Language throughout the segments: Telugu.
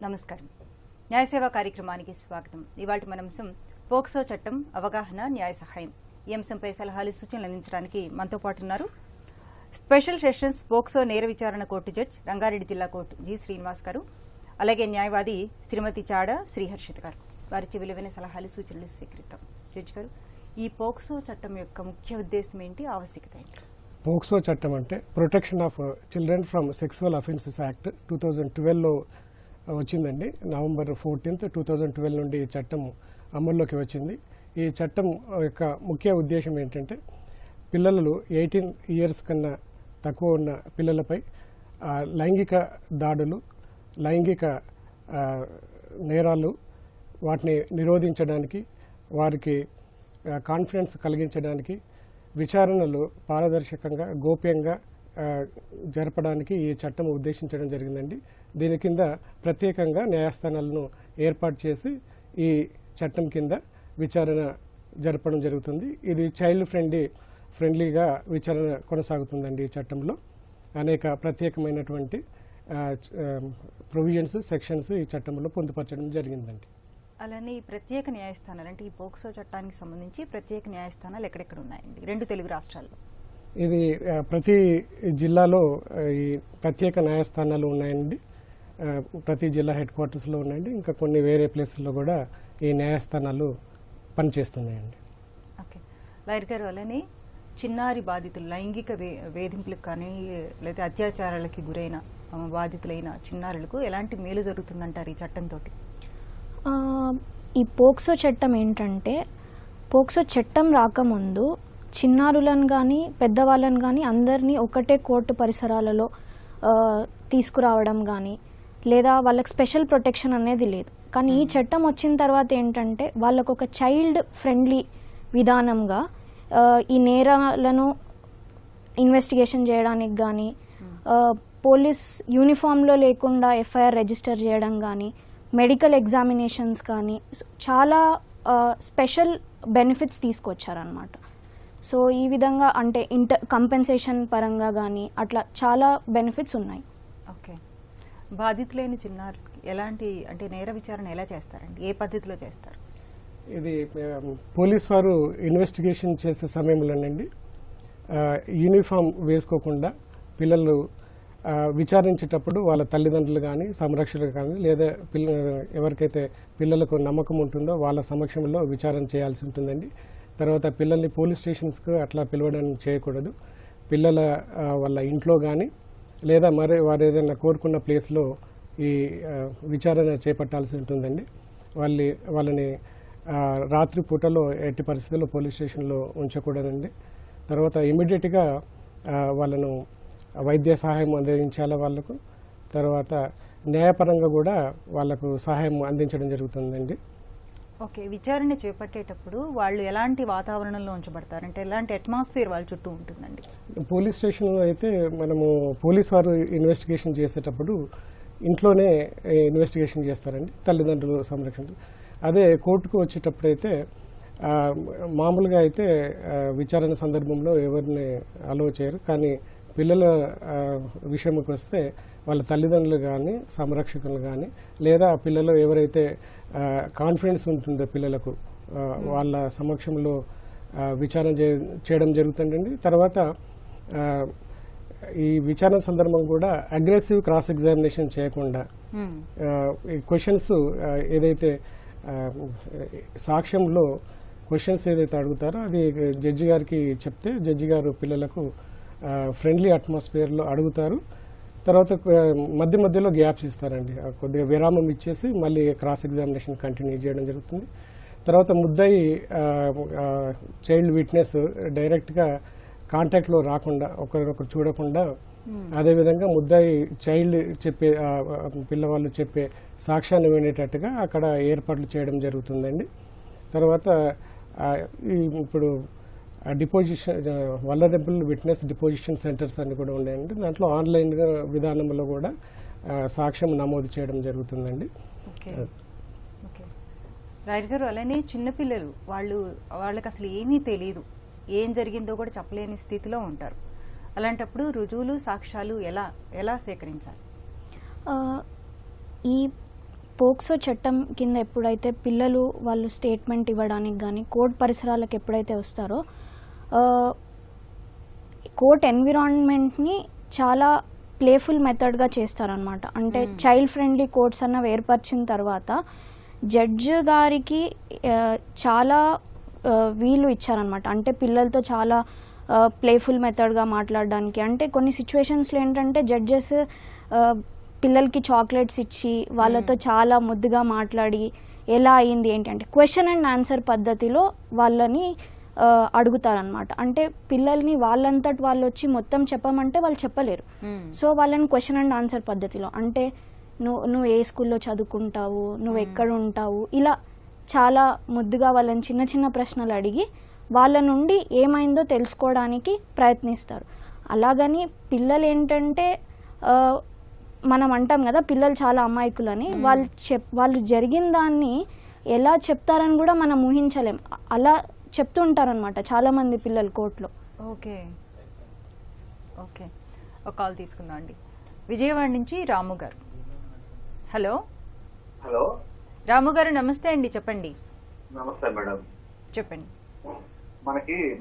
నమస్కారం. న్యాయసేవ కార్యక్రమానికి స్వాగతం. ఇవాళ మన అంశం పోక్సో చట్టం అవగాహన న్యాయ సహాయం. ఈ అంశంపై సలహాలు సూచనలు అందించడానికి మనతో పాటు ఉన్నారు స్పెషల్ సెషన్స్ పోక్సో నేర విచారణ కోర్టు జడ్జ్ రంగారెడ్డి జిల్లా కోర్టు జి శ్రీనివాస్ గారు, అలాగే న్యాయవాది శ్రీమతి చాడ శ్రీహర్షిత్ గారు. వారి విలువైన సలహాలు సూచనలు స్వీకరిద్దాం. జడ్జి గారు, ఈ పోక్సో చట్టం యొక్క ముఖ్య ఉద్దేశం ఏంటి, ఆవశ్యకత ఏంటి? పోక్సో చట్టం అంటే protection of children from sexual offences act 2012లో వచ్చిందండి. నవంబర్ 14, 2012 నుండి ఈ చట్టం అమల్లోకి వచ్చింది. ఈ చట్టం యొక్క ముఖ్య ఉద్దేశం ఏంటంటే పిల్లలు 18 ఇయర్స్ కన్నా తక్కువ ఉన్న పిల్లలపై లైంగిక దాడులు, లైంగిక నేరాలు వాటిని నిరోధించడానికి, వారికి కాన్ఫిడెన్స్ కలిగించడానికి, విచారణలు పారదర్శకంగా గోప్యంగా జరపడానికి ఈ చట్టం ఉద్దేశించడం జరిగిందండి. దీని కింద ప్రత్యేకంగా న్యాయస్థానాలను ఏర్పాటు చేసి ఈ చట్టం కింద విచారణ జరపడం జరుగుతుంది. ఇది చైల్డ్ ఫ్రెండ్లీగా విచారణ కొనసాగుతుందండి. ఈ చట్టంలో అనేక ప్రత్యేకమైనటువంటి ప్రొవిజన్స్, సెక్షన్స్ ఈ చట్టంలో పొందుపరచడం జరిగిందండి. అలానే ఈ ప్రత్యేక న్యాయస్థానాలు అంటే ఈ పోక్సో చట్టానికి సంబంధించి ప్రత్యేక న్యాయస్థానాలు ఎక్కడెక్కడ ఉన్నాయండి? 2 తెలుగు రాష్ట్రాల్లో. ఇది ప్రతి జిల్లాలో ఈ ప్రత్యేక న్యాయస్థానాలు ఉన్నాయండి. ప్రతి జిల్లా హెడ్ క్వార్టర్స్లో ఉన్నాయండి. ఇంకా కొన్ని వేరే ప్లేసుల్లో కూడా ఈ న్యాయస్థానాలు పనిచేస్తున్నాయండి. ఓకే లాయర్ గారు, అలానే చిన్నారి బాధితులు లైంగిక వేధింపులకు కానీ లేదా అత్యాచారాలకి గురైన బాధితులైన చిన్నారులకు ఎలాంటి మేలు జరుగుతుందంటారు ఈ చట్టంతో? ఈ పోక్సో చట్టం ఏంటంటే, పోక్సో చట్టం రాకముందు చిన్నారులను కానీ పెద్దవాళ్ళని కానీ అందరినీ ఒకటే కోర్టు పరిసరాలలో తీసుకురావడం కానీ లేదా వాళ్ళకి స్పెషల్ ప్రొటెక్షన్ అనేది లేదు. కానీ ఈ చట్టం వచ్చిన తర్వాత ఏంటంటే వాళ్ళకు ఒక చైల్డ్ ఫ్రెండ్లీ విధానంగా ఈ నేరాలను ఇన్వెస్టిగేషన్ చేయడానికి కానీ, పోలీస్ యూనిఫామ్లో లేకుండా ఎఫ్ఐఆర్ రిజిస్టర్ చేయడం కానీ, మెడికల్ ఎగ్జామినేషన్స్ కానీ చాలా స్పెషల్ బెనిఫిట్స్ తీసుకొచ్చారనమాట. సో ఈ విధంగా అంటే కంపెన్సేషన్ పరంగా కానీ అట్లా చాలా బెనిఫిట్స్ ఉన్నాయి. ఓకే, బాధితులైన చిన్నారులకి ఎలాంటి అంటే నేర విచారణ ఎలా చేస్తారండి? ఏ పద్ధతిలో చేస్తారు? ఇది పోలీస్ వారు ఇన్వెస్టిగేషన్ చేసే సమయంలోనండి యూనిఫామ్ వేసుకోకుండా పిల్లలు విచారించేటప్పుడు వాళ్ళ తల్లిదండ్రులు కానీ, సంరక్షకులు కానీ, లేదా ఎవరికైతే పిల్లలకు నమ్మకం ఉంటుందో వాళ్ళ సమక్షంలో విచారణ చేయాల్సి ఉంటుందండి. తర్వాత పిల్లల్ని పోలీస్ స్టేషన్స్కు అట్లా పిలవడం చేయకూడదు. పిల్లల వాళ్ళ ఇంట్లో కానీ లేదా మరి వారు ఏదైనా కోరుకున్న ప్లేస్లో ఈ విచారణ చేపట్టాల్సి ఉంటుందండి. వాళ్ళని రాత్రి పూటలో ఎట్టి పరిస్థితుల్లో పోలీస్ స్టేషన్లో ఉంచకూడదండి. తర్వాత ఇమీడియట్గా వాళ్ళను వైద్య సహాయం అందించాలి వాళ్ళకు. తర్వాత న్యాయపరంగా కూడా వాళ్ళకు సహాయం అందించడం జరుగుతుందండి. ఓకే, విచారణ చేపట్టేటప్పుడు వాళ్ళు ఎలాంటి వాతావరణంలో ఉంచబడతారంటే ఎలాంటి అట్మాస్ఫియర్ వాళ్ళ చుట్టూ ఉంటుందండి? పోలీస్ స్టేషన్లో అయితే మనము పోలీస్ వారు ఇన్వెస్టిగేషన్ చేసేటప్పుడు ఇంట్లోనే ఇన్వెస్టిగేషన్ చేస్తారండి, తల్లిదండ్రులు సంరక్షణ. అదే కోర్టుకు వచ్చేటప్పుడు అయితే మామూలుగా అయితే విచారణ సందర్భంలో ఎవరిని అలో చేయరు. కానీ పిల్లల విషయంకి వస్తే వాళ్ళ తల్లిదండ్రులు కానీ, సంరక్షకులు కానీ, లేదా పిల్లలు ఎవరైతే కాన్ఫిడెన్స్ ఉంటుందో పిల్లలకు వాళ్ళ సమక్షంలో విచారణ చేయడం జరుగుతుందండి. తర్వాత ఈ విచారణ సందర్భం కూడా అగ్రెసివ్ క్రాస్ ఎగ్జామినేషన్ చేయకుండా ఈ క్వశ్చన్స్ ఏదైతే సాక్ష్యంలో క్వశ్చన్స్ ఏదైతే అడుగుతారో అది జడ్జి గారికి చెప్తే జడ్జి గారు పిల్లలకు ఫ్రెండ్లీ అట్మాస్ఫియర్లో అడుగుతారు. తర్వాత మధ్య మధ్యలో గ్యాప్స్ ఇస్తారండి, కొద్దిగా విరామం ఇచ్చేసి మళ్ళీ క్రాస్ ఎగ్జామినేషన్ కంటిన్యూ చేయడం జరుగుతుంది. తర్వాత ముద్దాయి చైల్డ్ విట్నెస్ డైరెక్ట్గా కాంటాక్ట్లో రాకుండా, ఒకరినొకరు చూడకుండా, అదేవిధంగా ముద్దాయి చైల్డ్ చెప్పే పిల్లవాళ్ళు చెప్పే సాక్ష్యాన్ని వినేటట్టుగా అక్కడ ఏర్పాట్లు చేయడం జరుగుతుందండి. తర్వాత ఇప్పుడు deposition vulnerable witness deposition centres అన్ని కూడా ఉన్నాయండి. దాంట్లో ఆన్లైన్ విధానంలో కూడా సాక్ష్యం నమోదు చేయడం జరుగుతుందండి. ఓకే ఓకే రాయర్ గారు, అలానే చిన్నపిల్లలు వాళ్ళకి అసలు ఏమీ తెలియదు, ఏం జరిగిందో కూడా చెప్పలేని స్థితిలో ఉంటారు. అలాంటప్పుడు రుజువులు, సాక్ష్యాలు ఎలా సేకరించాలి? ఈ పోక్సో చట్టం కింద ఎప్పుడైతే పిల్లలు వాళ్ళు స్టేట్మెంట్ ఇవ్వడానికి కానీ కోర్ట్ పరిసరాలకు ఎప్పుడైతే వస్తారో కోర్ట్ ఎన్విరాన్మెంట్ని చాలా ప్లేఫుల్ మెథడ్గా చేస్తారనమాట. అంటే చైల్డ్ ఫ్రెండ్లీ కోర్ట్స్ అన్నవి ఏర్పరిచిన తర్వాత జడ్జ్ గారికి చాలా వీలు ఇచ్చారనమాట. అంటే పిల్లలతో చాలా ప్లేఫుల్ మెథడ్గా మాట్లాడడానికి. అంటే కొన్ని సిచ్యువేషన్స్లో ఏంటంటే జడ్జెస్ పిల్లలకి చాక్లెట్స్ ఇచ్చి వాళ్ళతో చాలా ముద్దుగా మాట్లాడి ఎలా అయింది ఏంటి అంటే క్వశ్చన్ అండ్ ఆన్సర్ పద్ధతిలో వాళ్ళని అడుగుతారనమాట. అంటే పిల్లల్ని వాళ్ళంతటి వాళ్ళు వచ్చి మొత్తం చెప్పమంటే వాళ్ళు చెప్పలేరు. సో వాళ్ళని క్వశ్చన్ అండ్ ఆన్సర్ పద్ధతిలో అంటే నువ్వు ఏ స్కూల్లో చదువుకుంటావు, నువ్వు ఎక్కడ ఉంటావు, ఇలా చాలా ముద్దుగా వాళ్ళని చిన్న చిన్న ప్రశ్నలు అడిగి వాళ్ళ నుండి ఏమైందో తెలుసుకోవడానికి ప్రయత్నిస్తారు. అలాగని పిల్లలు ఏంటంటే మనం అంటాం కదా పిల్లలు చాలా అమాయకులని, వాళ్ళు జరిగిన దాన్ని ఎలా చెప్తారని కూడా మనం ఊహించలేం. అలా చెప్తూ ఉంటారనమాట చాలా మంది పిల్లలు కోర్టులో. ఓకే ఓకే ఒక కాల్ తీసుకుందాం అండి. విజయవాడ నుంచి రాము గారు. హలో హలో రాము గారు నమస్తే అండి, చెప్పండి. నమస్తే మేడం. చెప్పండి.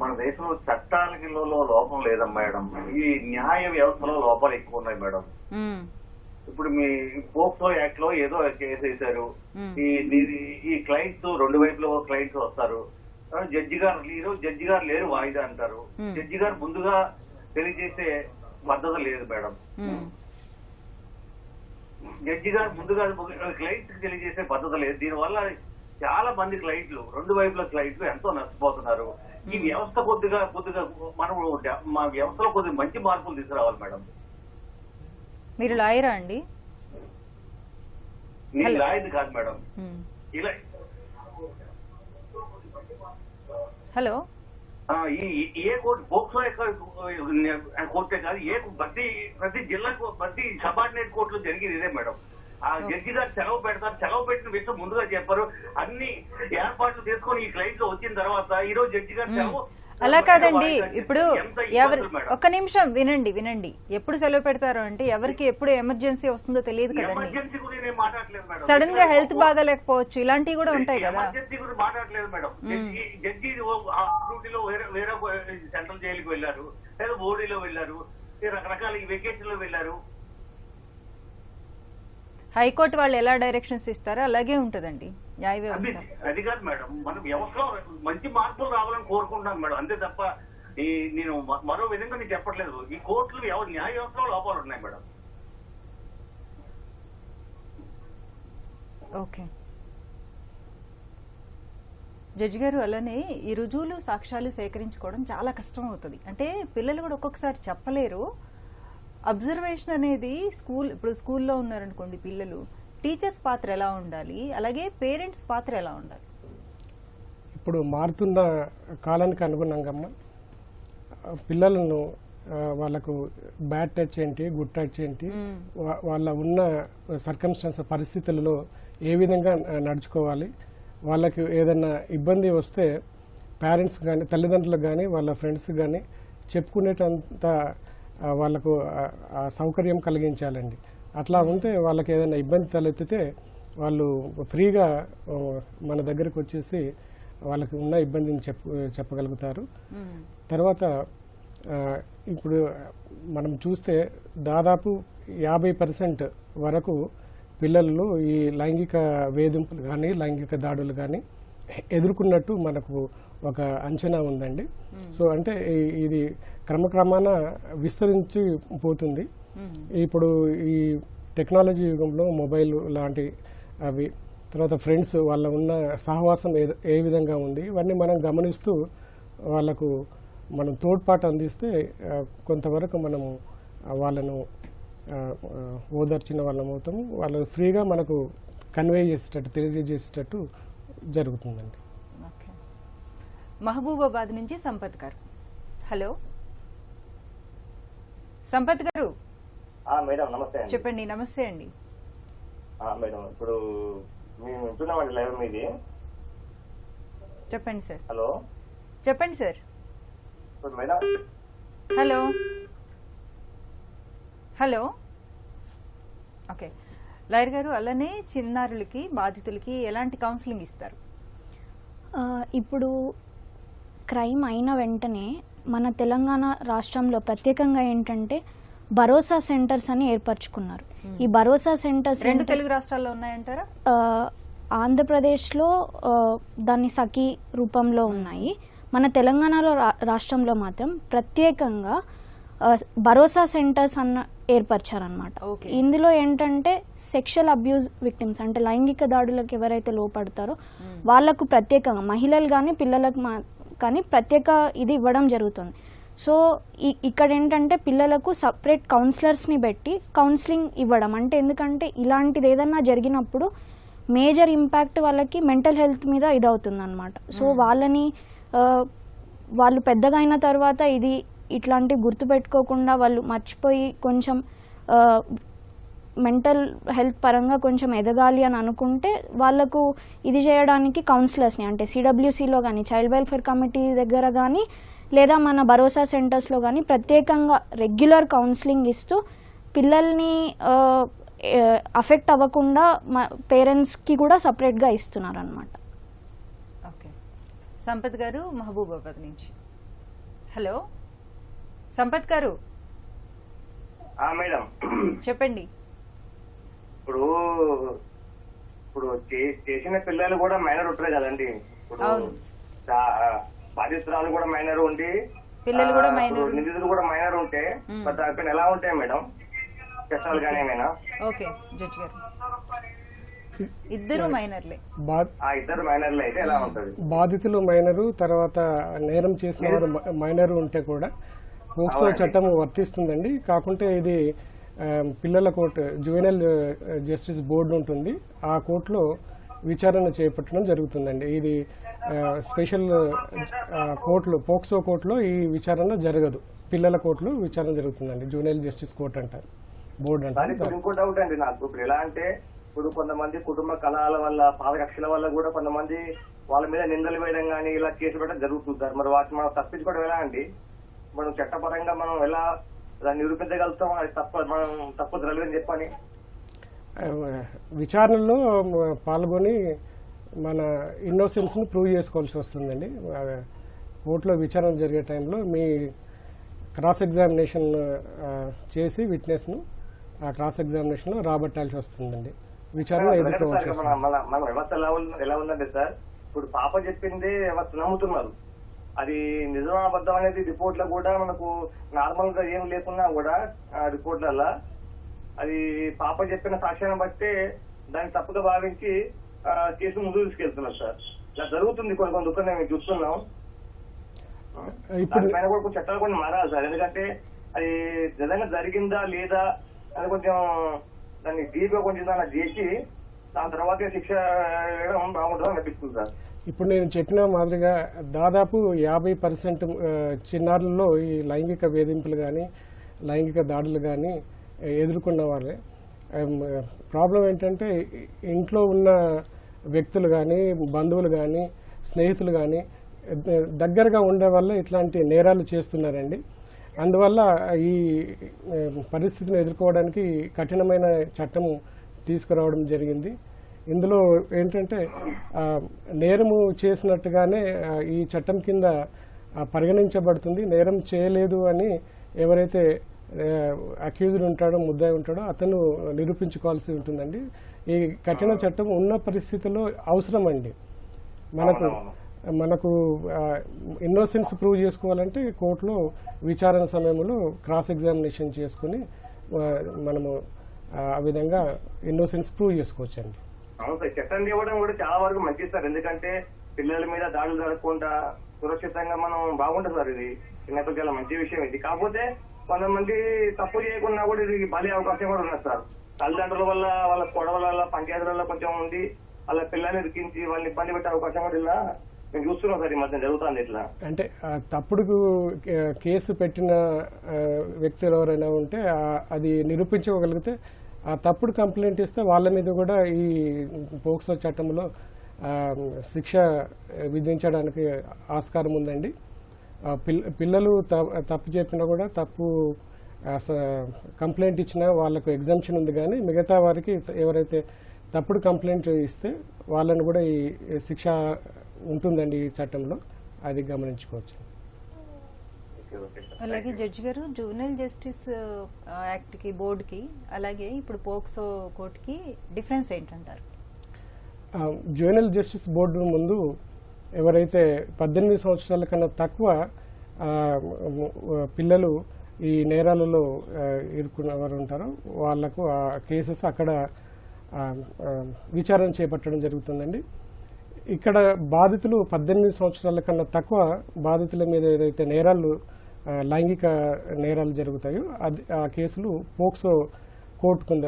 మన దేశంలో చట్టాలకి లోపం లేదమ్మా మేడం. ఈ న్యాయ వ్యవస్థలో లోపాలు ఎక్కువ ఉన్నాయి మేడం. ఇప్పుడు మీ పోక్సో యాక్ట్ లో ఏదో కేసు వేశారు. ఈ క్లయింట్స్ రెండు వైపులో క్లయింట్స్ వస్తారు. జడ్జి గారు లేరు, వాయిదా అంటారు. జడ్జి గారు ముందుగా తెలియజేసే పద్ధతి లేదు మేడం. జడ్జి గారు ముందుగా క్లయింట్స్ తెలియజేసే పద్ధతి లేదు. దీనివల్ల చాలా మంది క్లయింట్లు, రెండు వైపుల క్లయింట్లు ఎంతో నష్టపోతున్నారు. ఈ వ్యవస్థ కొద్దిగా మనం మా వ్యవస్థలో కొద్దిగా మంచి మార్పులు తీసుకురావాలి మేడం. మీరు లాయరా అండి? నేను లాయర్ది కాదు మేడం. ఇలా హలో ఏ కోర్టు పోక్సో కోర్టే కాదు, ప్రతి జిల్లాకు ప్రతి సబార్డినేట్ కోర్టులో జరిగేది ఇదే మేడం. ఆ జడ్జి గారు సెలవు పెడతారు, సెలవు పెట్టిన విషయం ముందుగా చెప్పారు. అన్ని ఏర్పాట్లు తీసుకొని ఈ క్లయింట్ లో వచ్చిన తర్వాత ఈ రోజు జడ్జి గారు సెలవు అలా కాదండి. ఇప్పుడు ఒక్క నిమిషం వినండి. ఎప్పుడు సెలవు పెడతారు అంటే ఎవరికి ఎప్పుడు ఎమర్జెన్సీ వస్తుందో తెలియదు కదండి. సడన్ గా హెల్త్ బాగాలేకపోవచ్చు, ఇలాంటివి కూడా ఉంటాయి కదా. ఎమర్జెన్సీ గురించి మాట్లాడలేదు మేడం. జడ్జి డ్యూటీలో వేరే సెంట్రల్ జైలుకి వెళ్ళారు, లేదా ఓడీలో వెళ్ళారు, రకరకాల వెకేషన్ లో వెళ్ళారు. హైకోర్టు వాళ్ళు ఎలా డైరెక్షన్స్ ఇస్తారో అలాగే ఉంటదండి న్యాయ వ్యవస్థ. అది కాదు మేడం, మన వ్యవస్థలో మంచి మార్పులు రావాలని కోరుకుంటున్నాను మేడం, అంతే తప్ప నేను మరో విధంగా నేను చెప్పట్లేదు. ఈ కోర్టులు న్యాయ వ్యవస్థలో లోపాలు ఉన్నాయి మేడం. ఓకే జడ్జి గారు, అలానే ఈ రుజువులు సాక్ష్యాలు సేకరించుకోవడం చాలా కష్టం అవుతుంది. అంటే పిల్లలు కూడా ఒక్కొక్కసారి చెప్పలేరు. అబ్జర్వేషన్ అనేది ఇప్పుడు స్కూల్లో ఉన్నారనుకోండి పిల్లలు, టీచర్స్ పాత్ర ఎలా ఉండాలి, అలాగే పేరెంట్స్ పాత్ర ఎలా ఉండాలి? ఇప్పుడు మారుతున్న కాలానికి అనుగుణంగా పిల్లలను వాళ్ళకు బ్యాడ్ టచ్ ఏంటి, గుడ్ టచ్ ఏంటి, వాళ్ళ ఉన్న సర్కమ్స్టాన్స్ పరిస్థితులలో ఏ విధంగా నడుచుకోవాలి, వాళ్ళకి ఏదైనా ఇబ్బంది వస్తే పేరెంట్స్ కానీ తల్లిదండ్రులకు కానీ వాళ్ళ ఫ్రెండ్స్ కానీ చెప్పుకునేటంత వాళ్ళకు సౌకర్యం కలిగించాలండి. అట్లా ఉంటే వాళ్ళకి ఏదైనా ఇబ్బంది తలెత్తితే వాళ్ళు ఫ్రీగా మన దగ్గరకు వచ్చేసి వాళ్ళకి ఉన్న ఇబ్బందిని చెప్పగలుగుతారు. తర్వాత ఇప్పుడు మనం చూస్తే దాదాపు 50% వరకు పిల్లలు ఈ లైంగిక వేధింపులు కానీ లైంగిక దాడులు కానీ ఎదుర్కొన్నట్టు మనకు ఒక అంచనా ఉందండి. సో అంటే ఇది క్రమక్రమాన విస్తరించి పోతుంది. ఇప్పుడు ఈ టెక్నాలజీ యుగంలో మొబైల్ లాంటి అవి, తర్వాత ఫ్రెండ్స్ వాళ్ళ ఉన్న సహవాసం ఏ విధంగా ఉంది, ఇవన్నీ మనం గమనిస్తూ వాళ్ళకు మనం తోడ్పాటు అందిస్తే కొంతవరకు మనము వాళ్ళను ఓదార్చిన వాళ్ళం అవుతాము. వాళ్ళు ఫ్రీగా మనకు కన్వే చేసేటట్టు తెలియజేసేటట్టు జరుగుతుందండి. ఓకే మహబూబాబాద్ నుంచి సంపత్ గారు. హలో సంపత్ గారు. మేడం నమస్తే. చెప్పండి. నమస్తే అండి. మేడం ఇప్పుడు మేము వింటున్నామండి లైవ్ మీది. చెప్పండి సార్. హలో చెప్పండి sir. Madam hello hello. Okay lawyer గారు, అలానే చిన్నారులకి బాధితులకి ఎలాంటి కౌన్సిలింగ్ ఇస్తారు? ఇప్పుడు క్రైమ్ అయిన వెంటనే మన తెలంగాణ రాష్ట్రంలో ప్రత్యేకంగా ఏంటంటే భరోసా సెంటర్స్ అని ఏర్పరచుకున్నారు. ఈ భరోసా సెంటర్స్ 2 తెలుగు రాష్ట్రాల్లో ఉన్నాయంటారా? ఆంధ్రప్రదేశ్లో దాన్ని సఖీ రూపంలో ఉన్నాయి. మన తెలంగాణలో రాష్ట్రంలో మాత్రం ప్రత్యేకంగా భరోసా సెంటర్స్ అన్న ఏర్పరిచారనమాట. ఇందులో ఏంటంటే సెక్షువల్ అబ్యూజ్ విక్టిమ్స్ అంటే లైంగిక దాడులకు ఎవరైతే లోపడతారో వాళ్లకు ప్రత్యేకంగా మహిళలు కానీ పిల్లలకు కానీ ప్రత్యేక ఇది ఇవ్వడం జరుగుతుంది. సో ఇక్కడ ఏంటంటే పిల్లలకు సపరేట్ కౌన్సిలర్స్ని పెట్టి కౌన్సిలింగ్ ఇవ్వడం, అంటే ఎందుకంటే ఇలాంటిది ఏదన్నా జరిగినప్పుడు మేజర్ ఇంపాక్ట్ వాళ్ళకి మెంటల్ హెల్త్ మీద ఇదవుతుంది అనమాట. సో వాళ్ళు పెద్దగా అయిన తర్వాత ఇట్లాంటివి గుర్తుపెట్టుకోకుండా వాళ్ళు మర్చిపోయి కొంచెం మెంటల్ హెల్త్ పరంగా కొంచెం ఎదగాలి అని అనుకుంటే వాళ్ళకు ఇది చేయడానికి కౌన్సిలర్స్ని అంటే సిడబ్ల్యూసీలో కానీ చైల్డ్ వెల్ఫేర్ కమిటీ దగ్గర కానీ లేదా మన భరోసా సెంటర్స్లో కానీ ప్రత్యేకంగా రెగ్యులర్ కౌన్సిలింగ్ ఇస్తూ పిల్లల్ని అఫెక్ట్ అవ్వకుండా పేరెంట్స్కి కూడా సపరేట్గా ఇస్తున్నారు అనమాట. ఓకే, సంపత్ గారు మహబూబాబాద్ నుంచి. హలో సంపత్ గారు. మేడం చెప్పండి. ఇప్పుడు చేసిన పిల్లలు కూడా మైనర్ ఉంటారు కదండి. ఇప్పుడు బాధితురాలు కూడా మైనర్ ఉండి పిల్లలు కూడా మైనర్, నిందితులు కూడా మైనర్ ఉంటే దానిపైన ఎలా ఉంటాయి మేడం చట్టాలు కానీ ఏమైనా? ఓకే జడ్జి గారు, ఇద్దరు మైనర్లే. ఇద్దరు మైనర్లు అయితే ఎలా ఉంటుంది? బాధితులు మైనరు, తర్వాత నేరం చేసిన వారు మైనరు ఉంటే కూడా పోక్సో చట్టం వర్తిస్తుందండి. కాకుంటే ఇది పిల్లల కోర్టు జువెనైల్ జస్టిస్ బోర్డు ఉంటుంది, ఆ కోర్టులో విచారణ చేపట్టడం జరుగుతుందండి. ఇది స్పెషల్ కోర్టులో పోక్సో కోర్టులో ఈ విచారణ జరగదు, పిల్లల కోర్టులో విచారణ జరుగుతుందండి. జువెనైల్ జస్టిస్ కోర్టు అంటారు, బోర్డు అంటారు. ఇంకో డౌట్ అండి నాకు, ఇప్పుడు ఎలా అంటే ఇప్పుడు కొంతమంది కుటుంబ కలహాల వల్ల పాదకక్షల వల్ల కూడా కొంతమంది వాళ్ళ మీద నిందలు వేయడం కానీ ఇలా కేసు పెట్టడం జరుగుతుంటారు. మరి వాటిని మనం తప్పించుకోవడం ఎలా అండి? మనం చట్టపరంగా మనం ఎలా దాన్ని నిరూపించగలుగుతాం? అది మనం తప్పు జరగదని చెప్పని విచారణలో పాల్గొని మన ఇన్నోసెన్స్ని ప్రూవ్ చేసుకోవాల్సి వస్తుందండి. కోర్టులో విచారణ జరిగే టైంలో మీ క్రాస్ ఎగ్జామినేషన్ చేసి విట్నెస్ను ఆ క్రాస్ ఎగ్జామినేషన్లో రాబట్టాల్సి వస్తుందండి. విచారణ ఎదుర్కోవాల్సి వస్తుంది. మన వ్యవస్థ ఎలా ఉందంటే సార్, ఇప్పుడు పాప చెప్పింది వ్యవస్థ నమ్ముతున్నారు, అది నిజం అబద్ధం అనేది రిపోర్ట్ లో కూడా మనకు నార్మల్ గా ఏం లేకున్నా కూడా రిపోర్ట్లలో అది పాప చెప్పిన సాక్ష్యాన్ని బట్టే దాన్ని తప్పుగా భావించి కేసు ముందు తీసుకెళ్తున్నారు సార్. ఇలా జరుగుతుంది కొన్ని దుఃఖం మేము చూస్తున్నాం. దానిపైన కూడా కొంచెం చట్టాలు కొన్ని మారాలి సార్, ఎందుకంటే అది నిజంగా జరిగిందా లేదా అని కొంచెం దాన్ని డీప్ గా కొంచెం దాన్ని చేసి దాని తర్వాత శిక్ష వేయడం బాగుంటుందని అనిపిస్తుంది సార్. ఇప్పుడు నేను చెప్పిన మాదిరిగా దాదాపు 50% చిన్నారులలో ఈ లైంగిక వేధింపులు కానీ లైంగిక దాడులు కానీ ఎదుర్కొన్న వాళ్ళే. ప్రాబ్లం ఏంటంటే ఇంట్లో ఉన్న వ్యక్తులు కానీ బంధువులు కానీ స్నేహితులు కానీ దగ్గరగా ఉండే వల్ల ఇట్లాంటి నేరాలు చేస్తున్నారండి. అందువల్ల ఈ పరిస్థితిని ఎదుర్కోవడానికి కఠినమైన చట్టం తీసుకురావడం జరిగింది. ఇందులో ఏంటంటే నేరము చేసినట్టుగానే ఈ చట్టం కింద పరిగణించబడుతుంది. నేరం చేయలేదు అని ఎవరైతే అక్యూజ్డ్ ఉంటాడో ముద్దాయి ఉంటాడో అతను నిరూపించుకోవాల్సి ఉంటుందండి. ఈ కఠిన చట్టం ఉన్న పరిస్థితుల్లో అవసరం అండి. మనకు ఇన్నోసెన్స్ ప్రూవ్ చేసుకోవాలంటే కోర్టులో విచారణ సమయంలో క్రాస్ ఎగ్జామినేషన్ చేసుకుని మనము ఆ విధంగా ఇన్నోసెన్స్ ప్రూవ్ చేసుకోవచ్చండి. అవును సార్, చట్టం ఇవ్వడం కూడా చాలా వరకు మంచిది సార్, ఎందుకంటే పిల్లల మీద దాడులు జరగకుండా సురక్షితంగా మనం బాగుంటుంది సార్. ఇది చిన్నపిల్లల మంచి విషయం ఇది. కాకపోతే కొంతమంది తప్పు చేయకుండా కూడా ఇది బలి అవకాశం కూడా ఉన్నది సార్. తల్లిదండ్రుల వల్ల వాళ్ళ గొడవల వల్ల పంచాయతీల కొంచెం ఉంది, వాళ్ళ పిల్లల్ని ఇరికించి వాళ్ళని ఇబ్బంది పెట్టే అవకాశం కూడా ఇలా మేము చూస్తున్నాం సార్. ఈ మధ్య జరుగుతుంది ఇట్లా. అంటే తప్పుడు కేసు పెట్టిన వ్యక్తులు ఎవరైనా ఉంటే అది నిరూపించుకోగలిగితే ఆ తప్పుడు కంప్లైంట్ ఇస్తే వాళ్ళ మీద కూడా ఈ పోక్సో చట్టంలో శిక్ష విధించడానికి ఆస్కారం ఉందండి. పిల్లలు తప్పు చెప్పినా కూడా తప్పు కంప్లైంట్ ఇచ్చినా వాళ్ళకు ఎగ్జామ్షన్ ఉంది, కానీ మిగతా వారికి ఎవరైతే తప్పుడు కంప్లైంట్ ఇస్తే వాళ్ళని కూడా ఈ శిక్ష ఉంటుందండి ఈ చట్టంలో, అది గమనించుకోవచ్చు. అలాగే జడ్జి గారు, జువెనైల్ జస్టిస్ యాక్ట్కి, బోర్డుకి, అలాగే ఇప్పుడు పోక్సో కోర్టుకి డిఫరెన్స్ ఏంటంటారు? జువెనైల్ జస్టిస్ బోర్డు ముందు ఎవరైతే 18 సంవత్సరాల కన్నా తక్కువ పిల్లలు ఈ నేరాలలో ఇరుక్కున్నవారు ఉంటారో వాళ్లకు ఆ కేసెస్ అక్కడ విచారణ చేపట్టడం జరుగుతుందండి. ఇక్కడ బాధితులు 18 సంవత్సరాల కన్నా తక్కువ బాధితుల మీద ఏదైతే నేరాలు, లైంగిక నేరాలు జరుగుతాయో అది ఆ కేసులు పోక్సో కోర్టు కింద,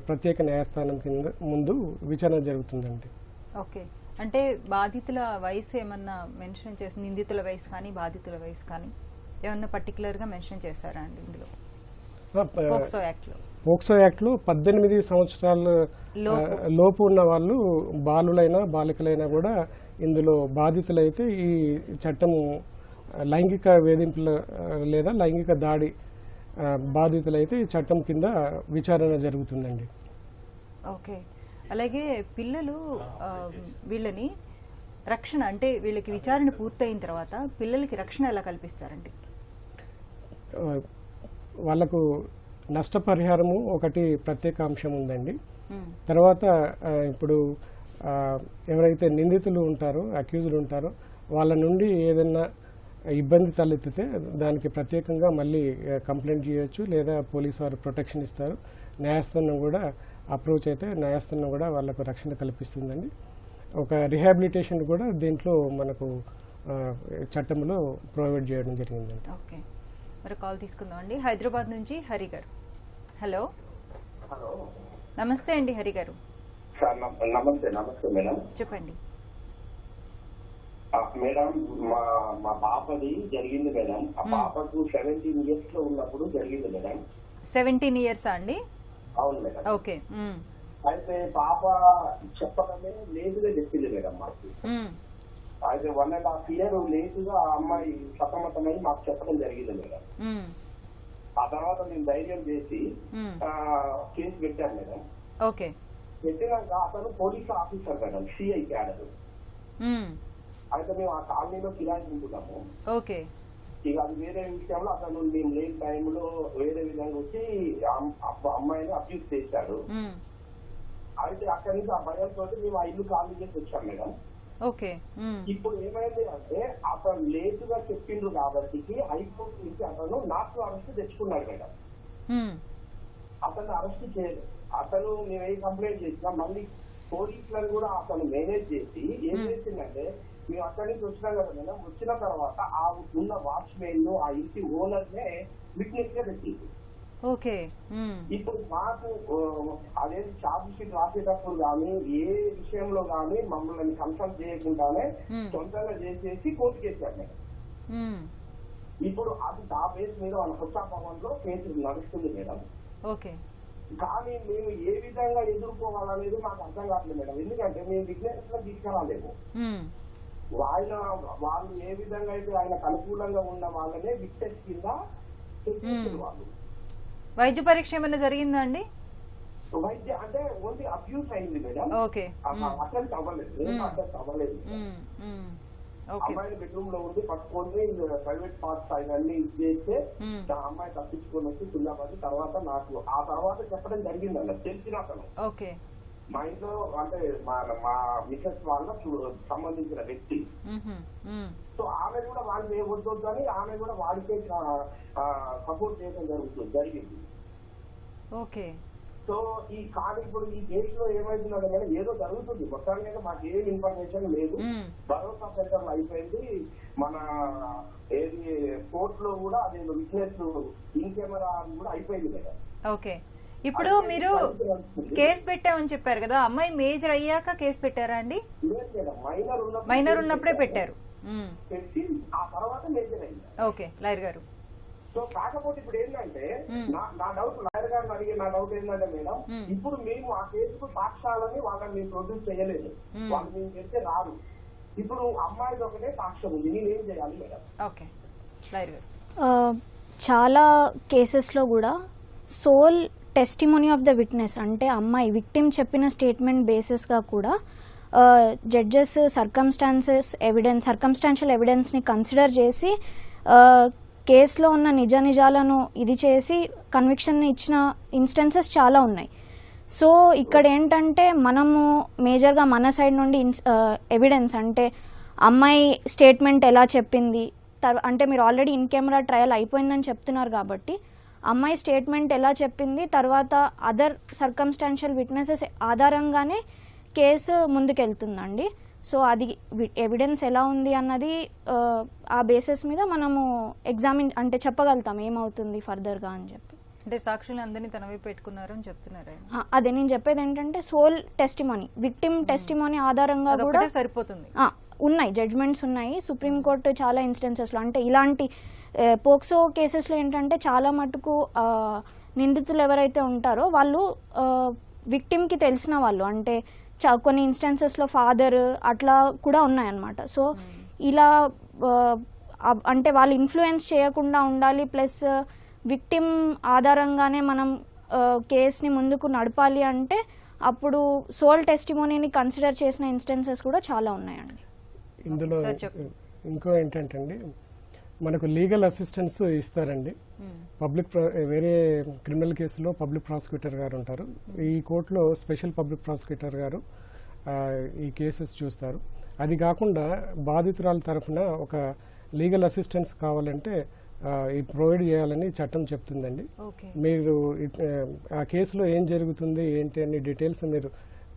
ప్రత్యేక న్యాయస్థానం కింద ముందు విచారణ జరుగుతుందండి. ఓకే, అంటే బాధితుల వయసు ఏమన్నా మెన్షన్ చేసి, నిందితుల వయసు కానీ బాధితుల వయసు కానీ ఏమన్నా పర్టికులర్గా మెన్షన్ చేశారా అండి ఇందులో పోక్సో యాక్ట్లో? పోక్సో యాక్ట్లో 18 సంవత్సరాల లోపు ఉన్న వాళ్ళు, బాలులైనా బాలికలైనా కూడా ఇందులో బాధితులైతే ఈ చట్టము లైంగిక వేధింపుల లేదా లైంగిక దాడి బాధితులైతే ఈ చట్టం కింద విచారణ జరుగుతుందండి. ఓకే, అలాగే పిల్లలు వీళ్ళని రక్షణ, అంటే వీళ్ళకి విచారణ పూర్తయిన తర్వాత పిల్లలకి రక్షణ ఎలా కల్పిస్తారండి? వాళ్ళకు నష్టపరిహారము ఒకటి ప్రత్యేక అంశం ఉందండి. తర్వాత ఇప్పుడు ఎవరైతే నిందితులు ఉంటారో, అక్యూజ్డ్ ఉంటారో వాళ్ళ నుండి ఏదైనా ఇబ్బంది తలెత్తితే దానికి ప్రత్యేకంగా మళ్ళీ కంప్లైంట్ చేయొచ్చు, లేదా పోలీసు వారు ప్రొటెక్షన్ ఇస్తారు. న్యాయస్థానం కూడా అప్రోచ్ అయితే న్యాయస్థానం కూడా వాళ్ళకు రక్షణ కల్పిస్తుందండి. ఒక రిహాబిలిటేషన్ కూడా దీంట్లో మనకు చట్టంలో ప్రొవైడ్ చేయడం జరిగిందండి. ఓకే, మరి కాల్ తీసుకుందాం అండి. హైదరాబాద్ నుంచి హరి గారు. హలో. హలో, నమస్తే అండి హరి గారు. నమస్తే. నమస్తే మేడం. చెప్పండి మేడం. మా పాపది జరిగింది మేడం. ఆ పాపకు 17 years లో ఉన్నప్పుడు జరిగింది మేడం. 17 years అండి? అవును మేడం. ఓకే. అయితే పాప చెప్పడమే లేటుగా చెప్పింది మేడం మాకు. అయితే 1.5 year లేటుగా ఆ అమ్మాయి సతమతమై మాకు చెప్పడం జరిగింది మేడం. ఆ తర్వాత నేను ధైర్యం చేసి కేసు పెట్టాను మేడం. ఓకే. పెట్టినాక అతను police officer madam, CI cadre. అయితే మేము ఆ కాలనీలో కిరాయి ఉంటున్నాము. ఓకే. ఇక అది వేరే విషయంలో అతను మేము లేని టైంలో వేరే విధంగా వచ్చి అమ్మాయిని అబ్యూస్ చేశాడు. అయితే అక్కడి నుంచి ఆ భయంతో మేము ఆ ఇల్లు ఖాళీ చేసి వచ్చాం మేడం. ఓకే. ఇప్పుడు ఏమైంది అంటే అతను లేటుగా చెప్పిండ్రు కాబట్టి హైకోర్టు నుంచి అతను నాకు అరెస్ట్ తెచ్చుకున్నాడు మేడం. అతను అరెస్ట్ చేయలేదు. అతను మేము ఏ కంప్లైంట్ చేసినా మళ్ళీ పోలీసులను కూడా అతను మేనేజ్ చేసి ఏం చేసిందంటే, మేము అక్కడి నుంచి వచ్చినాం కదా మేడం, వచ్చిన తర్వాత ఆ ఉన్న వాచ్మెన్ ఆ ఇంటి ఓనర్ నే విట్నెస్ గా పెట్టింది. ఓకే. ఇప్పుడు మాకు అదే ఛార్జ్ షీట్ రాసేటప్పుడు కానీ ఏ విషయంలో కానీ మమ్మల్ని కన్సల్ట్ చేయకుండానే సొంతంగా చేసేసి కోర్టు కేసారు మేడం. ఇప్పుడు అది ఆ బేస్ మీద మన కొత్త భవన్ లో కేసు నడుస్తుంది మేడం. ఓకే. కానీ మేము ఏ విధంగా ఎదుర్కోవాలనేది మాకు అర్థం కావట్లేదు మేడం. ఎందుకంటే మేము విజ్ఞానం లో తీసుకురాలేము. వాళ్ళు ఏ విధంగా అయితే ఆయనకు అనుకూలంగా ఉన్న వాళ్ళనే విట్నెస్ కింద వాళ్ళు. వైద్య పరీక్ష ఏమైనా జరిగిందా అండి? వైద్య అంటే ఓన్లీ అబ్యూస్ అయింది మేడం. ఓకే. అటెంప్ట్ అవ్వలేదు. అటెంప్ట్ అవ్వలేదు. అమ్మాయి బెడ్రూమ్ లో ఉండి పట్టుకొని ప్రైవేట్ పార్ట్స్ అవన్నీ చేస్తే అమ్మాయి తప్పించుకొని వచ్చి పిల్లబడి తర్వాత నాకు ఆ తర్వాత చెప్పడం జరిగింది అన్న తెలిసిన అతను. ఓకే. మా ఇంట్లో అంటే మా మిసెస్ వాళ్ళ సంబంధించిన వ్యక్తి. సో ఆమె కూడా వాళ్ళు ఏమొద్దు అని ఆమె కూడా వాడికే సపోర్ట్ చేయడం జరిగింది. ఓకే. సో ఈ కానీ ఇప్పుడు ఈ కేసులో ఏమైతుందంటే మేడం ఏదో జరుగుతుంది. మొత్తానికి మాకు ఏం ఇన్ఫర్మేషన్ లేదు. భరోసా సెంటర్ అయిపోయింది. మన ఏది కోర్టులో కూడా అదే విట్నెస్ ఇన్ కెమెరా కూడా అయిపోయింది మేడం. ఓకే. ఇప్పుడు మీరు కేసు పెట్టామని చెప్పారు కదా, అమ్మాయి మేజర్ అయ్యాక కేసు పెట్టారా అండి? మైనర్ ఉన్నప్పుడే పెట్టారు. పెట్టి ఆ తర్వాత మేజర్ అయింది. ఓకే లాయర్ గారు. సో కాకపోతే ఇప్పుడు ఏంటంటే నా డౌట్ లాయర్ గారిని అడిగే నా డౌట్ ఏంటంటే మేడం, ఇప్పుడు మేము ఆ కేసుకు సాక్ష్యాలని వాళ్ళని మేము ప్రొడ్యూస్ చేయలేదు. వాళ్ళు మేము చేస్తే రాదు. ఇప్పుడు అమ్మాయిది ఒకటే సాక్ష్యం ఉంది. నేనేం చేయాలి మేడం? ఓకే లాయర్ గారు. చాలా కేసెస్లో కూడా sole testimony of the witness అంటే అమ్మాయి విక్టిమ్ చెప్పిన స్టేట్మెంట్ బేసిస్గా కూడా జడ్జెస్ సర్కమ్స్టాన్షియల్ ఎవిడెన్స్ని కన్సిడర్ చేసి కేసులో ఉన్న నిజాలను ఇది చేసి కన్విక్షన్ ఇచ్చిన ఇన్స్టెన్సెస్ చాలా ఉన్నాయి. సో ఇక్కడ ఏంటంటే మనము మేజర్గా మన సైడ్ నుండి ఎవిడెన్స్ అంటే అమ్మాయి స్టేట్మెంట్ ఎలా చెప్పింది, అంటే మీరు ఆల్రెడీ ఇన్ కెమెరా ట్రయల్ అయిపోయిందని చెప్తున్నారు కాబట్టి అమ్మాయి స్టేట్మెంట్ ఎలా చెప్పింది, తర్వాత అదర్ సర్కమ్స్టాన్షియల్ విట్నెసెస్ ఆధారంగానే కేసు ముందుకెళ్తుందండి. సో అది ఎవిడెన్స్ ఎలా ఉంది అన్నది ఆ బేసిస్ మీద మనము అంటే చెప్పగలుగుతాం ఏమవుతుంది ఫర్దర్గా అని చెప్పి. అంటే సాక్షులు అందరినీ తన వైపు పెట్టుకున్నారు అని చెప్తున్నారు. అదే నేను చెప్పేది ఏంటంటే సోల్ టెస్టిమోనీ విక్టిమ్ టెస్టిమోనీ ఆధారంగా కూడా సరిపోతుంది. ఉన్నాయి జడ్జ్మెంట్స్ ఉన్నాయి సుప్రీంకోర్టు చాలా ఇన్స్టెన్సెస్లో. అంటే ఇలాంటి పోక్సో కేసెస్లో ఏంటంటే చాలా మటుకు నిందితులు ఎవరైతే ఉంటారో వాళ్ళు విక్టిమ్కి తెలిసిన వాళ్ళు, అంటే కొన్ని ఇన్స్టెన్సెస్లో ఫాదర్ అట్లా కూడా ఉన్నాయన్నమాట. సో ఇలా అంటే వాళ్ళు ఇన్ఫ్లుయెన్స్ చేయకుండా ఉండాలి, ప్లస్ విక్టిమ్ ఆధారంగానే మనం కేసుని ముందుకు నడపాలి అంటే అప్పుడు సోల్ టెస్టిమోనీని కన్సిడర్ చేసిన ఇన్స్టెన్సెస్ కూడా చాలా ఉన్నాయండి. ఇందులో ఇంకో ఏంటంటే అండి, మనకు లీగల్ అసిస్టెన్స్ ఇస్తారండి. వేరే క్రిమినల్ కేసులో పబ్లిక్ ప్రాసిక్యూటర్ గారు ఉంటారు, ఈ కోర్టులో స్పెషల్ పబ్లిక్ ప్రాసిక్యూటర్ గారు ఈ కేసెస్ చూస్తారు. అది కాకుండా బాధితురాల తరఫున ఒక లీగల్ అసిస్టెన్స్ కావాలంటే ప్రొవైడ్ చేయాలని చట్టం చెప్తుందండి. మీరు ఆ కేసులో ఏం జరుగుతుంది ఏంటి అనే డీటెయిల్స్ మీరు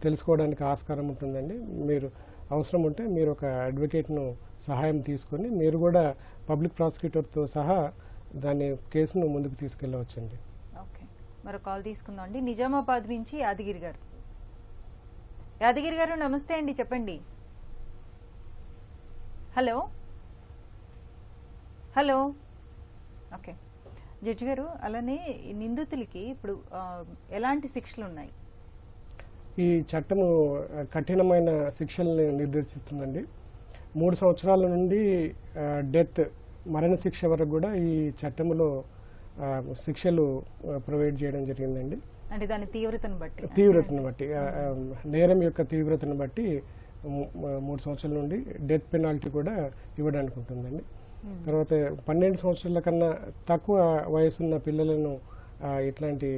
తెలుసుకోవడానికి ఆస్కారం ఉంటుందండి. మీరు అవసరం ఉంటే మీరు ఒక అడ్వకేట్ను సహాయం తీసుకొని మీరు కూడా పబ్లిక్ ప్రాసిక్యూటర్తో సహా దాని కేసును ముందుకు తీసుకెళ్ళవచ్చండి. ఓకే, మరో కాల్ తీసుకుందాం అండి. నిజామాబాద్ నుంచి యాదగిరి గారు. యాదగిరి గారు నమస్తే అండి, చెప్పండి. Hello hello. ఓకే జడ్జి గారు, అలానే నిందితులకి ఇప్పుడు ఎలాంటి శిక్షలు ఉన్నాయి? ఈ చట్టము కఠినమైన శిక్షల్ని నిర్దేశిస్తుందండి. 3 సంవత్సరాల నుండి డెత్ మరణశిక్ష వరకు కూడా ఈ చట్టంలో శిక్షలు ప్రొవైడ్ చేయడం జరిగిందండి. అంటే దాని తీవ్రతను బట్టి నేరం యొక్క తీవ్రతను బట్టి 3 సంవత్సరాల నుండి డెత్ పెనాల్టీ కూడా ఇవ్వడానికి ఉంటుందండి. తర్వాత 12 సంవత్సరాల కన్నా తక్కువ వయసున్న పిల్లలను ఇట్లాంటి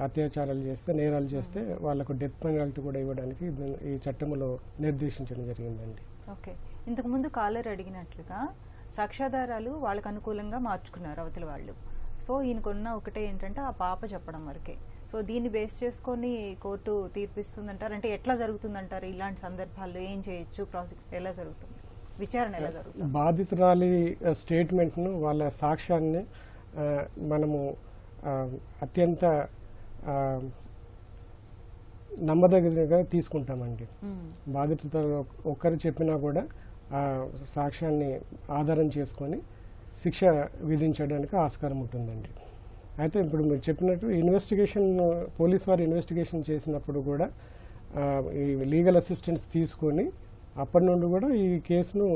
అత్యాచారాలు చేస్తే, నేరాలు చేస్తే వాళ్ళకు డెత్ పెనాల్టీ కూడా ఇవ్వడానికి ఈ చట్టంలో నిర్దేశించడం జరిగిందండి. ఓకే, ఇంతకుముందు కాలర్ అడిగినట్లుగా సాక్ష్యాధారాలు వాళ్ళకు అనుకూలంగా మార్చుకున్నారు అవతల వాళ్ళు. సో ఈయనకున్న ఒకటే ఏంటంటే ఆ పాప చెప్పడం వరకే. సో దీన్ని బేస్ చేసుకొని కోర్టు తీర్పిస్తుందంటారు. అంటే ఎట్లా జరుగుతుందంటారు ఇలాంటి సందర్భాల్లో? ఏం చేయొచ్చు? ఎలా జరుగుతుంది విచారణ? ఎలా జరుగుతుంది? బాధితురాలి స్టేట్మెంట్ను, వాళ్ళ సాక్ష్యాన్ని మనము అత్యంత నమ్మదగినగా తీసుకుంటామండి. బాధితులు ఒక్కరు చెప్పినా కూడా ఆ సాక్ష్యాన్ని ఆధారం చేసుకొని శిక్ష విధించడానికి ఆస్కారం ఉంటుందండి. అయితే ఇప్పుడు మీరు చెప్పినట్టు పోలీసు వారు ఇన్వెస్టిగేషన్ చేసినప్పుడు కూడా ఈ లీగల్ అసిస్టెన్స్ తీసుకొని అప్పటి నుండి కూడా ఈ కేసును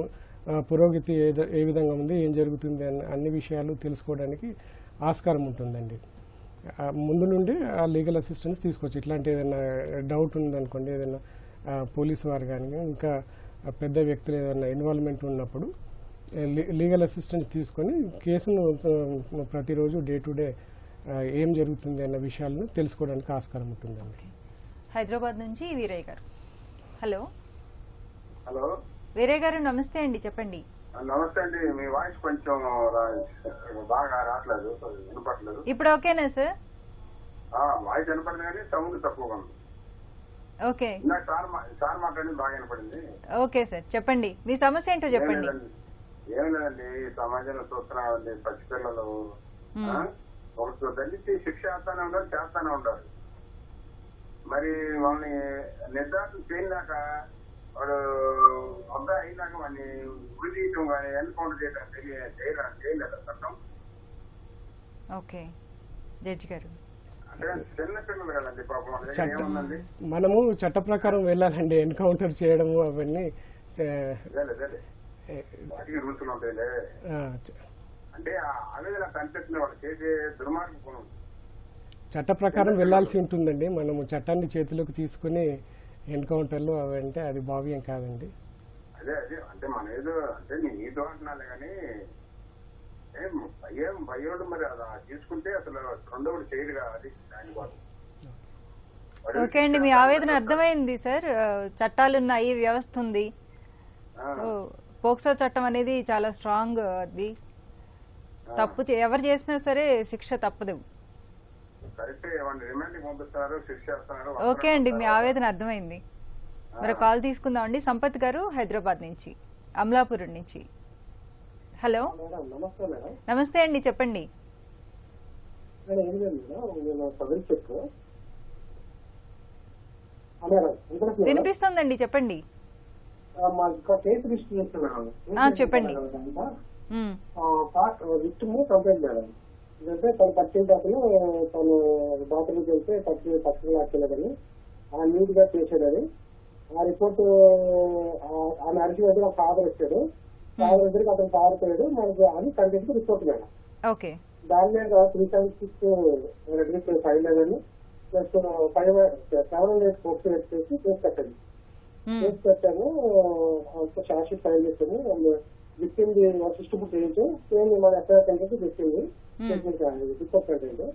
పురోగతి ఏ విధంగా ఉంది, ఏం జరుగుతుంది అన్ని విషయాలు తెలుసుకోవడానికి ఆస్కారం ఉంటుందండి. ముందు నుండి ఆ లీగల్ అసిస్టెన్స్ తీసుకోవచ్చు. ఇట్లాంటి ఏదైనా డౌట్ ఉందనుకోండి, ఏదైనా పోలీసు వారు కానీ ఇంకా పెద్ద వ్యక్తులు ఏదైనా ఇన్వాల్వ్మెంట్ ఉన్నప్పుడు లీగల్ అసిస్టెన్స్ తీసుకొని కేసును ప్రతిరోజు డే టు డే ఏం జరుగుతుంది అన్న విషయాలను తెలుసుకోవడానికి ఆస్కారం ఉంటుందండి. హైదరాబాద్ నుంచి వీరయ్య గారు. హలో హలో వీరయ్య గారు నమస్తే అండి, చెప్పండి. నమస్తే అండి, మీ వాయిస్ కొంచెం బాగా రావట్లేదు, వినపట్లేదు. ఇప్పుడు ఓకేనా సార్? వాయిస్ వినపడింది కానీ సౌండ్ తక్కువగా ఉంది. ఓకే, సార్ మాట్లాడింది బాగా వినపడింది. ఓకే సార్, చెప్పండి మీ సమస్య ఏంటో చెప్పండి. ఏం లేదండి, సమాజంలో చూస్తున్నామండి, పసిపిల్లలు ఒకటి దండితే శిక్ష చేస్తానే ఉంటారు. మరి వాళ్ళని నిర్ధారణ చేయలేక వాడు అబ్బాయి అయినాక వాడిని ఉరి తీయటం కానీ ఎన్కౌంటర్ చేయలేదు చట్టం. ఓకే జడ్జి గారు, అంటే చిన్న పిల్లలు కదండి పాపం, ఏముందండి మనము చట్ట ప్రకారం వెళ్ళాలండి. ఎన్కౌంటర్ చేయడము అవన్నీ వాటికి రూల్స్ ఉంటాయిలే. అంటే ఆవేదన కనిపిస్తుంది వాడు చేసే దుర్మార్గం గుణం. చట్ట ప్రకారం వెళ్లాల్సి ఉంటుందండి. మనము చట్టాన్ని చేతిలోకి తీసుకుని ఎన్కౌంటర్లు అవి అంటే అది భావ్యం కాదండి. అదే అంటే మన ఏదో అంటే నీతో అంటున్నాను కానీ భయోడు మరి అలా తీసుకుంటే అసలు రెండోడు చేయడుగా అది దానికోసం. ఓకే అండి, మీ ఆవేదన అర్థమైంది సార్. చట్టాలు ఉన్నాయి, వ్యవస్థ ఉంది. సో పోక్సో చట్టం అనేది చాలా స్ట్రాంగ్. అది తప్పు ఎవరు చేసినా సరే శిక్ష తప్పదు. ఓకే అండి, మీ ఆవేదన అర్థమైంది. మరో కాల్ తీసుకుందాం అండి. సంపత్ గారు హైదరాబాద్ నుంచి, అమలాపురం నుంచి. హలో, నమస్తే అండి, చెప్పండి. వినిపిస్తుందండి, చెప్పండి. చెప్పండి. కంప్లైంట్ మేడం అంటే తను పట్టిన తను బాత్రూమ్కి వెళ్తే పక్కన లాక్కెళ్ళదని నీట్ గా చేశాడని ఆ రిపోర్ట్ ఆమె అరిచిన దగ్గర ఒక ఫాదర్ వచ్చాడు. ఫాదర్ దగ్గరికి అతను పారిపోయాడు మనకు అని కంటెంట్ రిపోర్ట్ మేడం. ఓకే, దాని మీద 376 రిజిస్టర్ ఫైల్ అని ప్లస్ 7 డేస్ పోస్ట్ చేసి కేసు కట్టాను. కేసు కట్టాను, ఛార్జ్ షీట్ ఫైల్ చేసాము. విక్టిమ్ సిస్టమ్ చేయించు సేమ్ మన ఎఫ్ఐఆర్ కంటెంట్ చెప్పింది రిపోర్ట్ కంటెంట్.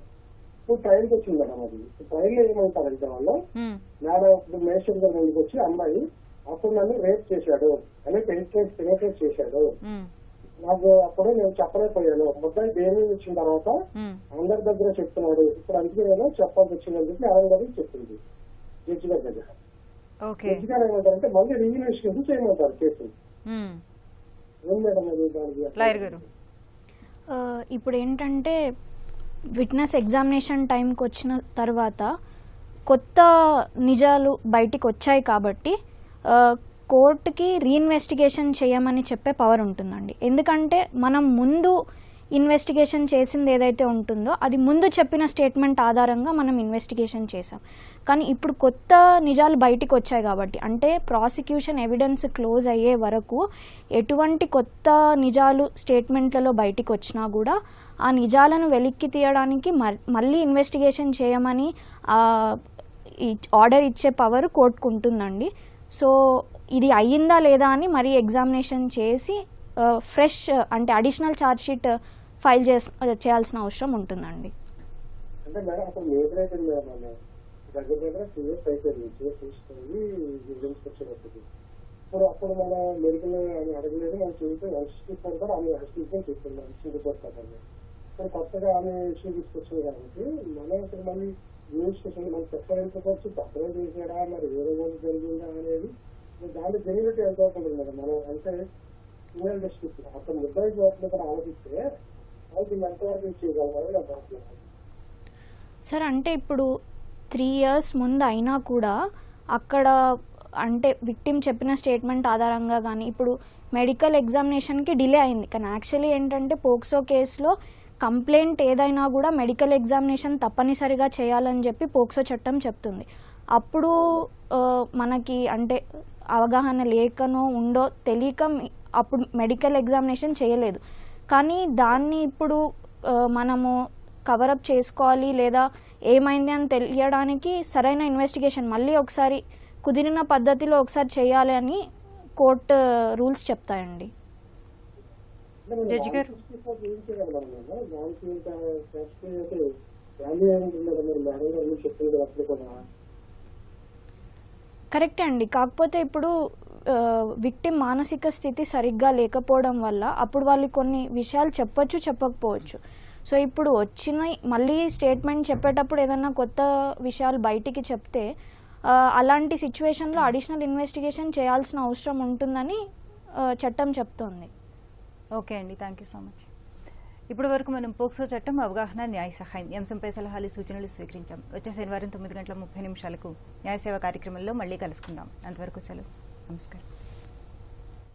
ఇప్పుడు ట్రైల్కి వచ్చింది మేడం. అది ట్రైల్ ఏమంటారంటే వాళ్ళు మేడం ఇప్పుడు మేనేజర్ గారి ముందుకు వచ్చి అమ్మాయి అప్పుడు నన్ను రేప్ చేశాడు అని పెనిట్రేట్ చేశాడు. నాకు అప్పుడే నేను చెప్పలేకపోయాను. మొత్తం దేని వచ్చిన తర్వాత అందరి దగ్గర చెప్తున్నాడు. ఇప్పుడు అందుకే నేను చెప్పాల్సి వచ్చిందని చెప్పి ఆయన దగ్గర చెప్పింది జడ్జి గారి దగ్గర. జడ్జి గారు ఏమంటారంటే మళ్ళీ రీఇన్వెస్టిగేషన్ చేయమంటారు కేసు. ఏం మేడం అది దానికి? ఇప్పుడు ఏంటంటే విట్నెస్ ఎగ్జామినేషన్ టైంకి వచ్చిన తర్వాత కొత్త నిజాలు బయటికి వచ్చాయి కాబట్టి కోర్టుకి రీఇన్వెస్టిగేషన్ చేయమని చెప్పే పవర్ ఉంటుందండి. ఎందుకంటే మనం ముందు ఇన్వెస్టిగేషన్ చేసింది ఏదైతే ఉంటుందో అది ముందు చెప్పిన స్టేట్మెంట్ ఆధారంగా మనం ఇన్వెస్టిగేషన్ చేసాం. కానీ ఇప్పుడు కొత్త నిజాలు బయటికి వచ్చాయి కాబట్టి అంటే ప్రాసిక్యూషన్ ఎవిడెన్స్ క్లోజ్ అయ్యే వరకు ఎటువంటి కొత్త నిజాలు స్టేట్మెంట్లలో బయటికి వచ్చినా కూడా ఆ నిజాలను వెలిక్కి తీయడానికి మళ్ళీ ఇన్వెస్టిగేషన్ చేయమని ఆర్డర్ ఇచ్చే పవర్ కోర్టుకు ఉంటుందండి. సో ఇది అయ్యిందా లేదా అని మరీ ఎగ్జామినేషన్ చేసి ఫ్రెష్ అంటే అడిషనల్ ఛార్జ్ షీట్ ఫైల్ చేయాల్సిన అవసరం ఉంటుందండి. అంటే మేడం అసలు మేజరైతే దగ్గర దగ్గర 2 years అయిపోయింది తీసుకొని వచ్చేటప్పుడు. ఇప్పుడు అప్పుడు మన మెడికల్ అని అడగలేదు, మనం చూస్తే 164 కూడా ఆమె అరెస్ట్ తీసుకున్నాం రిపోర్ట్ కదండి. ఇప్పుడు కొత్తగా ఆమె ఇష్యూ తీసుకొచ్చింది కాబట్టి మనం ఇప్పుడు మళ్ళీ ఇన్వెస్టిగేషన్ మనం చెప్పలేకపోవచ్చు తప్పనే చేసాడా మరి వేరే రోజు జరిగిందా అనేది దాని జెన్యూనిటీ ఎంత అవుతుంది మేడం. మనం అంటే క్రిమినల్ జస్టిస్ అతను ముద్దాయి జవాబులు కూడా ఆలోచిస్తే అది ఎంతవరకు చేయగలమని నాకు అనుకుంటున్నాను. సార్ అంటే ఇప్పుడు 3 years ముందు అయినా కూడా అక్కడ అంటే విక్టిమ్ చెప్పిన స్టేట్మెంట్ ఆధారంగా కానీ ఇప్పుడు మెడికల్ ఎగ్జామినేషన్కి డిలే అయింది. కానీ యాక్చువల్లీ ఏంటంటే పోక్సో కేసులో కంప్లైంట్ ఏదైనా కూడా మెడికల్ ఎగ్జామినేషన్ తప్పనిసరిగా చేయాలని చెప్పి పోక్సో చట్టం చెప్తుంది. అప్పుడు మనకి అంటే అవగాహన లేకనో ఉందో తెలియక అప్పుడు మెడికల్ ఎగ్జామినేషన్ చేయలేదు. కానీ దాన్ని ఇప్పుడు మనము కవరప్ చేసుకోవాలి లేదా ఏమైంది అని తెలియడానికి సరైన ఇన్వెస్టిగేషన్ మళ్ళీ ఒకసారి కుదిరిన పద్ధతిలో ఒకసారి చేయాలి అని కోర్టు రూల్స్ చెప్తాయండి. జడ్జి గారు కరెక్టే అండి. కాకపోతే ఇప్పుడు విక్టిమ్ మానసిక స్థితి సరిగ్గా లేకపోవడం వల్ల అప్పుడు వాళ్ళు కొన్ని విషయాలు చెప్పొచ్చు చెప్పకపోవచ్చు. సో ఇప్పుడు వచ్చిన మళ్ళీ స్టేట్మెంట్ చెప్పేటప్పుడు ఏదన్నా కొత్త విషయాలు బయటికి చెప్తే అలాంటి సిచ్యువేషన్లో అడిషనల్ ఇన్వెస్టిగేషన్ చేయాల్సిన అవసరం ఉంటుందని చట్టం చెప్తోంది. ఓకే అండి, థ్యాంక్ యూ సో మచ్. ఇప్పటి వరకు మనం పోక్సో చట్టం అవగాహన న్యాయ సహాయం ఈ అంశంపై సలహాలు సూచనలు స్వీకరించాం. వచ్చే శనివారం 9 గంటల 30 నిమిషాలకు న్యాయ సేవ కార్యక్రమంలో మళ్ళీ కలుసుకుందాం. అంతవరకు సెలవు, నమస్కారం.